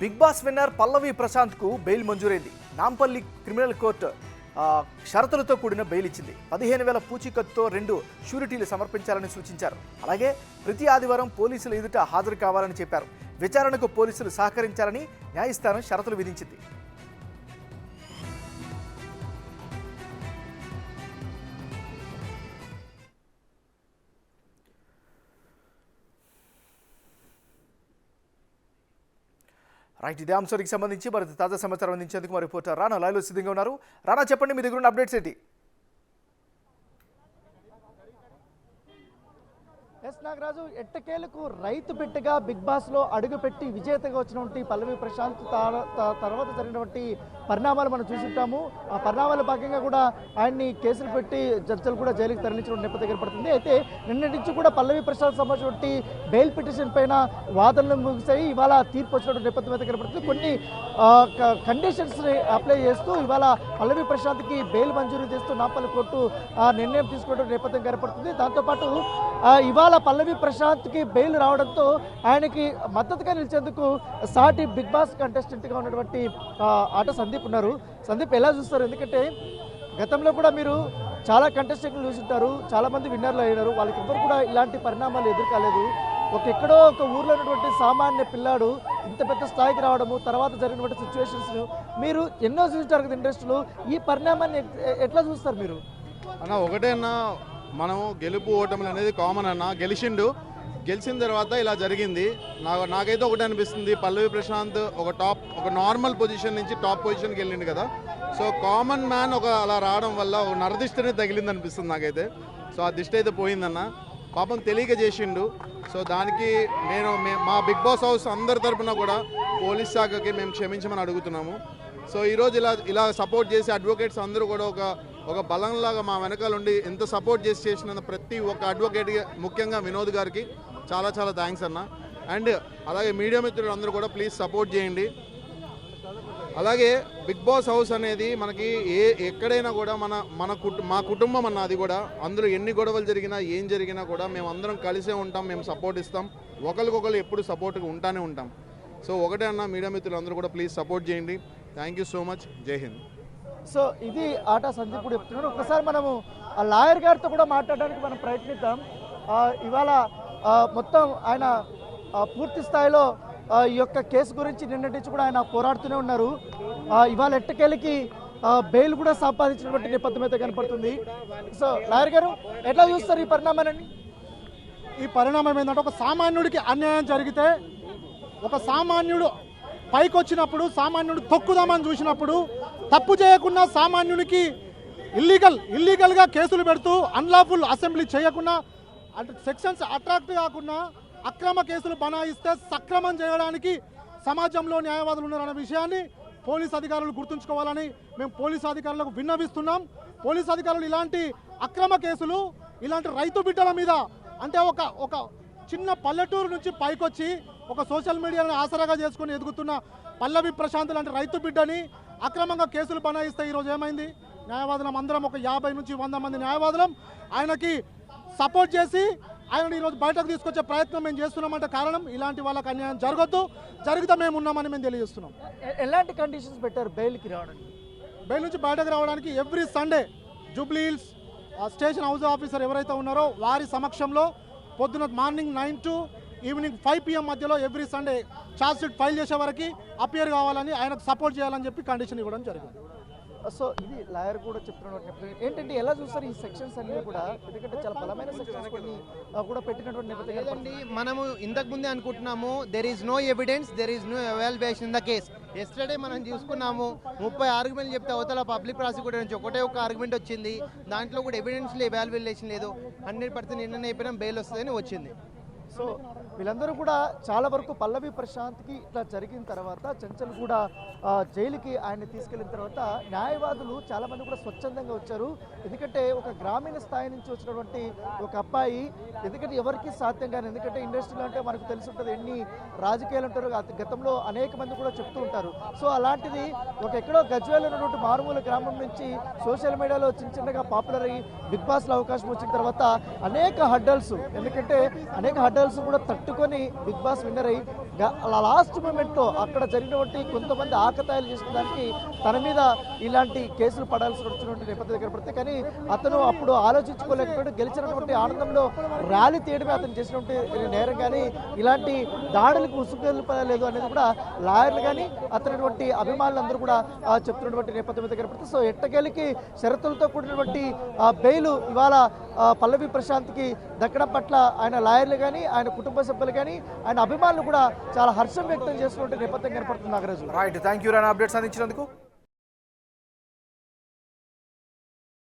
Big boss winner పల్లవి ప్రశాంత్కు bail మంజూరైంది. Nampally criminal court షరతులతో కూడిన bail ఇచ్చింది. 15,000 పూచీకత్తుతో 2 షూరిటీలు సమర్పించాలని సూచించారు. అలాగే ప్రతి ఆదివారం పోలీసుల ఎదుట హాజరు కావాలని చెప్పారు. విచారణకు పోలీసులు సహకరించాలని న్యాయస్థానం షరతులు విధించింది. రైట్, ఇదే అంశానికి సంబంధించి మరింత తాజా సమాచారం అందించేందుకు మా రిపోర్టర్ రానా లైవ్లో సిద్ధంగా ఉన్నారు. రానా, చెప్పండి, మీ దగ్గర ఉన్న అప్డేట్స్ ఏంటి? ఎస్ నాగరాజు, ఎట్టకేలకు రైతు బిడ్డగా బిగ్ బాస్లో అడుగుపెట్టి విజేతగా వచ్చినటువంటి పల్లవి ప్రశాంత్ తర్వాత జరిగినటువంటి పరిణామాలు మనం చూసుంటాము. ఆ పరిణామాల భాగంగా కూడా ఆయన్ని కేసులు పెట్టి జడ్జిలు కూడా జైలుకి తరలించడం నేపథ్యం ఏర్పడుతుంది. అయితే నిన్నటి నుంచి కూడా పల్లవి ప్రశాంత్ సంబంధించినటువంటి బెయిల్ పిటిషన్ పైన వాదనలు ముగిసాయి. ఇవాళ తీర్పు వచ్చినటువంటి నేపథ్యం అయితే ఏర్పడుతుంది. కొన్ని కండిషన్స్ని అప్లై చేస్తూ ఇవాళ పల్లవి ప్రశాంత్కి బెయిల్ మంజూరు చేస్తూ నాంపల్లి కోర్టు నిర్ణయం తీసుకోవడం నేపథ్యం ఏర్పడుతుంది. దాంతోపాటు ఇవాళ పల్లవి ప్రశాంత్కి బెయిల్ రావడంతో ఆయనకి మద్దతుగా నిలిచేందుకు సాటి బిగ్ బాస్ కంటెస్టెంట్గా ఉన్నటువంటి ఆట సందీప్ ఉన్నారు. సందీప్, ఎలా చూస్తారు? ఎందుకంటే గతంలో కూడా మీరు చాలా కంటెస్టెంట్లు చూసుంటారు, చాలా మంది విన్నర్లు అయినారు. వాళ్ళకి ఎవరు కూడా ఇలాంటి పరిణామాలు ఎదుర్కాలేదు. ఎక్కడో ఒక ఊర్లో ఉన్నటువంటి సామాన్య పిల్లాడు ఇంత పెద్ద స్థాయికి రావడము, తర్వాత జరిగినటువంటి సిచ్యువేషన్స్ మీరు ఎన్నో చూసారు కదా ఇండస్ట్రీలో. ఈ పరిణామాన్ని ఎట్లా చూస్తారు మీరు? అన్న, ఒకటే అన్న, మనం గెలుపు ఓటములు అనేది కామన్ అన్న. గెలిచిన తర్వాత ఇలా జరిగింది. నాకైతే ఒకటే అనిపిస్తుంది, పల్లవి ప్రశాంత్ ఒక నార్మల్ పొజిషన్ నుంచి టాప్ పొజిషన్కి వెళ్ళిండు కదా. సో కామన్ మ్యాన్ అలా రావడం వల్ల ఒక నరదిష్టనే తగిలింది అనిపిస్తుంది నాకైతే. సో ఆ దిష్టి అయితే పోయిందన్న. పాపం తెలియక చేసిండు. సో దానికి మా బిగ్ బాస్ హౌస్ అందరి తరపున కూడా పోలీస్ శాఖకి మేము క్షమించమని అడుగుతున్నాము. సో ఈరోజు ఇలా సపోర్ట్ చేసి అడ్వకేట్స్ అందరూ కూడా ఒక బలంలాగా మా వెనకాల ఉండి ఎంత సపోర్ట్ చేసిన ప్రతి ఒక్క అడ్వకేట్కి, ముఖ్యంగా వినోద్ గారికి చాలా చాలా థ్యాంక్స్ అన్న. అండ్ అలాగే మీడియా మిత్రులు అందరూ కూడా ప్లీజ్ సపోర్ట్ చేయండి. అలాగే బిగ్ బాస్ హౌస్ అనేది మనకి ఎక్కడైనా కూడా మా కుటుంబం అన్న. అది కూడా అందులో ఎన్ని గొడవలు జరిగినా ఏం జరిగినా కూడా మేము అందరం కలిసే ఉంటాం, మేము సపోర్ట్ ఇస్తాం, ఒకరికొకరు ఎప్పుడు సపోర్ట్గా ఉంటానే ఉంటాం. సో ఒకటే అన్న, మీడియా మిత్రులు అందరూ కూడా ప్లీజ్ సపోర్ట్ చేయండి. Thank you so much. జై హింద్. సో ఇది ఆట సందీప్ కూడా చెప్తున్నాడు. ఒకసారి మనము ఆ లాయర్ గారితో కూడా మాట్లాడడానికి మనం ప్రయత్నిద్దాం. ఇవాళ మొత్తం ఆయన పూర్తి స్థాయిలో ఈ యొక్క కేసు గురించి నిన్నటి నుంచి కూడా ఆయన పోరాడుతూనే ఉన్నారు. ఇవాళ ఎట్టకేలకి బెయిల్ కూడా సంపాదించినటువంటి నేపథ్యం అయితే కనపడుతుంది. సో లాయర్ గారు, ఎట్లా చూస్తారు ఈ పరిణామాన్ని? ఈ పరిణామం ఏంటంటే, ఒక సామాన్యుడికి అన్యాయం జరిగితే, ఒక సామాన్యుడు పైకి వచ్చినప్పుడు, సామాన్యుడు తొక్కుదామని చూసినప్పుడు, తప్పు చేయకుండా సామాన్యునికి ఇల్లీగల్గా కేసులు పెడుతూ, అన్లాఫుల్ అసెంబ్లీ చేయకుండా, అంటే సెక్షన్స్ అట్రాక్ట్ కాకుండా అక్రమ కేసులు బనాయిస్తే సక్రమం చేయడానికి సమాజంలో న్యాయవాదులు ఉన్నారనే విషయాన్ని పోలీస్ అధికారులు గుర్తుంచుకోవాలని మేము పోలీస్ అధికారులకు విన్నవిస్తున్నాం. పోలీస్ అధికారులు ఇలాంటి అక్రమ కేసులు, ఇలాంటి రైతు బిడ్డల మీద, అంటే ఒక చిన్న పల్లెటూరు నుంచి పైకొచ్చి ఒక సోషల్ మీడియాను ఆసరాగా చేసుకుని ఎదుగుతున్న పల్లవి ప్రశాంత్ లాంటి రైతు బిడ్డని అక్రమంగా కేసులు బనాయిస్తే ఈరోజు ఏమైంది? న్యాయవాదులం అందరం ఒక 50 నుంచి 100 మంది న్యాయవాదులం ఆయనకి సపోర్ట్ చేసి ఆయన ఈరోజు బయటకు తీసుకొచ్చే ప్రయత్నం మేము చేస్తున్నామంటే కారణం, ఇలాంటి వాళ్ళకి అన్యాయం జరగొద్దు, జరిగితే మేము ఉన్నామని మేము తెలియజేస్తున్నాం. ఎలాంటి కండిషన్స్ పెట్టారు బెయిల్కి రావడానికి? బెయిల్ నుంచి బయటకు రావడానికి every Sunday Jubilee hills station house officer ఎవరైతే ఉన్నారో వారి సమక్షంలో పొద్దున మార్నింగ్ 9 to ఈవినింగ్ 5 PM మధ్యలో every Sunday charge sheet file చేసే వరకు అపియర్ కావాలని, ఆయనకు సపోర్ట్ చేయాలని చెప్పి కండిషన్ ఇవ్వడం జరిగింది. సో ఇది లాయర్ కూడా చెప్తున్నటువంటి ఏంటంటే, ఎలా చూస్తారు ఈ సెక్షన్స్ అన్నీ కూడా? ఎందుకంటే చాలా బలమైన సెక్షన్స్ కొన్ని కూడా పెట్టినటువంటి నేపథ్యం. మనము ఇంతకుముందే అనుకుంటున్నాము, there is no evidence, there is no evaluation in the case. Yesterday మనం చూసుకున్నాము, 30 ఆర్గ్యుమెంట్లు చెప్తే అవతల పబ్లిక్ ప్రాసిక్యూటర్ నుంచి ఒక ఆర్గ్యుమెంట్ వచ్చింది. దాంట్లో కూడా ఎవిడెన్స్ ఎవాల్యుయేషన్ లేదు. 100% నిన్న అయిపోయినా బెయిల్ వస్తుందని వచ్చింది. సో వీళ్ళందరూ కూడా చాలా వరకు పల్లవి ప్రశాంత్కి ఇట్లా జరిగిన తర్వాత చెంచల్ కూడా జైలుకి ఆయన్ని తీసుకెళ్లిన తర్వాత న్యాయవాదులు చాలామంది కూడా స్వచ్ఛందంగా వచ్చారు. ఎందుకంటే ఒక గ్రామీణ స్థాయి నుంచి వచ్చినటువంటి ఒక అబ్బాయి, ఎందుకంటే ఎవరికి సాధ్యం కానీ, ఎందుకంటే ఇండస్ట్రీలో అంటే మనకు తెలిసి ఉంటుంది ఎన్ని రాజకీయాలు ఉంటారో గతంలో అనేక మంది కూడా చెప్తూ ఉంటారు. సో అలాంటిది ఎక్కడో గజ్వేల్ ఉన్నటువంటి మారుమూల గ్రామం నుంచి సోషల్ మీడియాలో చిన్నగా పాపులర్ అయ్యి బిగ్ బాస్లో అవకాశం వచ్చిన తర్వాత అనేక హడ్డల్స్, ఎందుకంటే అనేక హడ్డల్స్ కూడా తట్టుకొని బిగ్ బాస్ విన్నర్ అయ్యి లాస్ట్ మూమెంట్లో అక్కడ జరిగినటువంటి కొంతమంది ఆకతాయిలు చేసుకోవడానికి తన మీద ఇలాంటి కేసులు పడాల్సి వచ్చినటువంటి నేపథ్యం దగ్గర పడితే, కానీ అతను అప్పుడు ఆలోచించుకోలేకపోయాడు. గెలిచినటువంటి ఆనందంలో ర్యాలీ తీయడమే అతను చేసినటువంటి నేరం, కానీ ఇలాంటి దాడులకు ఉసుగొల్పలేదు అనేది కూడా లాయర్లు కానీ అతనటువంటి అభిమానులందరూ కూడా చెప్తున్నటువంటి నేపథ్యం దగ్గర పడితే, సో ఎట్టకేలకి షరతులతో కూడినటువంటి బెయిల్ ఇవాళ పల్లవి ప్రశాంత్కి దక్కడం పట్ల ఆయన లాయర్లు కానీ ఆయన కుటుంబ సభ్యులు కానీ ఆయన అభిమానులు కూడా చాలా హర్షం వ్యక్తం చేస్తున్నటువంటి నేపథ్యం కనపడుతుంది Nagaraju. Right, thank you Rana updates అందించినందుకు.